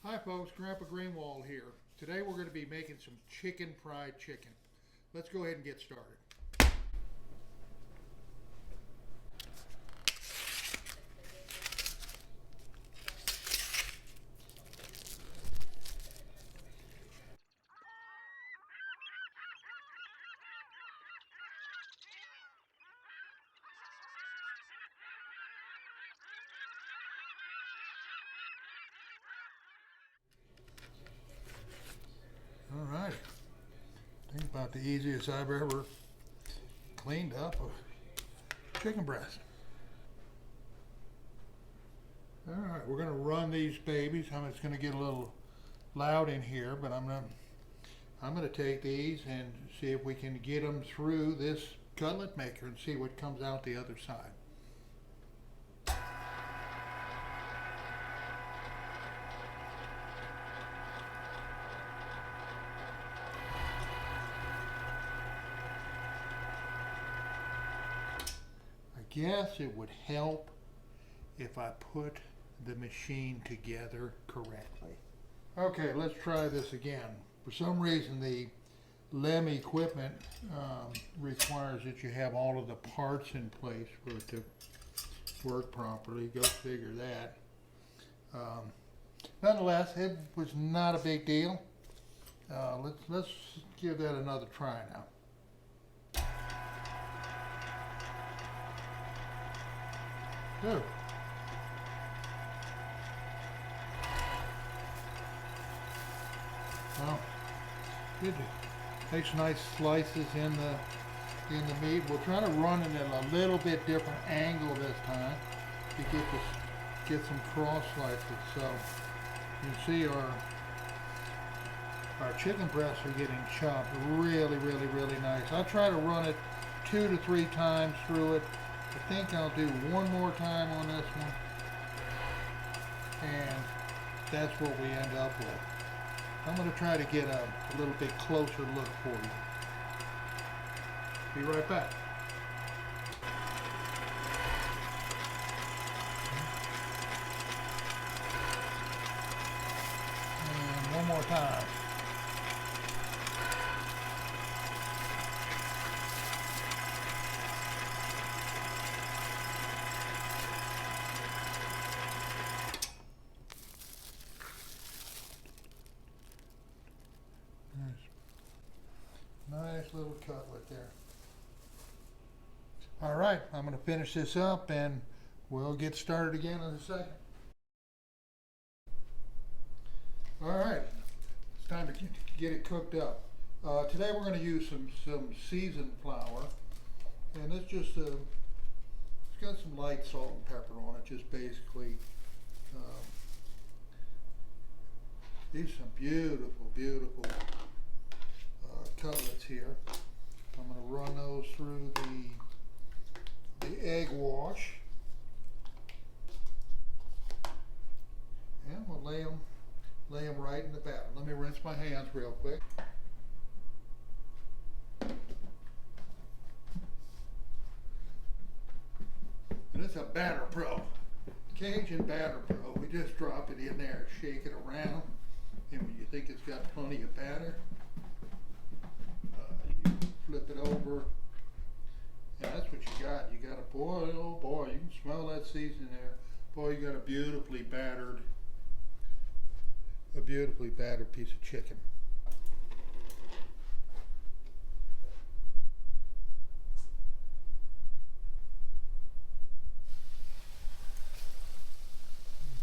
Hi folks, Grandpa Greenwald here. Today we're going to be making some fried chicken. Let's go ahead and get started. Alright, I think about the easiest I've ever cleaned up a chicken breast. Alright, we're going to run these babies. It's going to get a little loud in here, but I'm going to take these and see if we can get them through this cutlet maker and see what comes out the other side. I guess it would help if I put the machine together correctly. Okay, let's try this again. For some reason the LEM equipment requires that you have all of the parts in place for it to work properly. Go figure that. Nonetheless, it was not a big deal. Let's give that another try now. Good. Well, it takes nice slices in the meat. We'll try to run it at a little bit different angle this time to get some cross slices. So you can see our chicken breasts are getting chopped really nice. I'll try to run it 2 to 3 times through it. I think I'll do one more time on this one, and that's what we end up with. I'm going to try to get a little bit closer look for you. Be right back. And one more time. Nice little cutlet there. All right, I'm going to finish this up and we'll get started again in a second. All right, it's time to get it cooked up. Today we're going to use some seasoned flour, and it's just it's got some light salt and pepper on it. Just basically, these are some beautiful cutlets here. I'm going to run those through the egg wash, and we'll lay them right in the batter. Let me rinse my hands real quick. And it's a batter pro, Cajun batter pro. We just drop it in there, shake it around, and when you think it's got plenty of batter, flip it over, and that's what you got. You got a boy, oh boy, you can smell that seasoning there. Boy, you got a beautifully battered piece of chicken.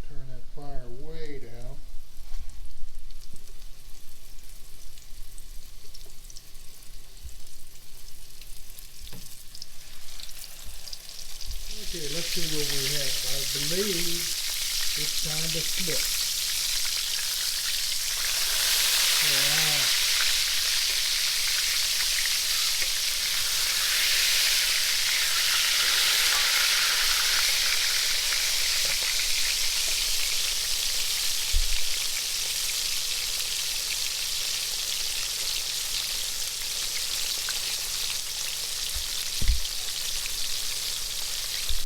Turn that fire way down. Okay, let's see what we have. I believe it's time to flip. Yeah,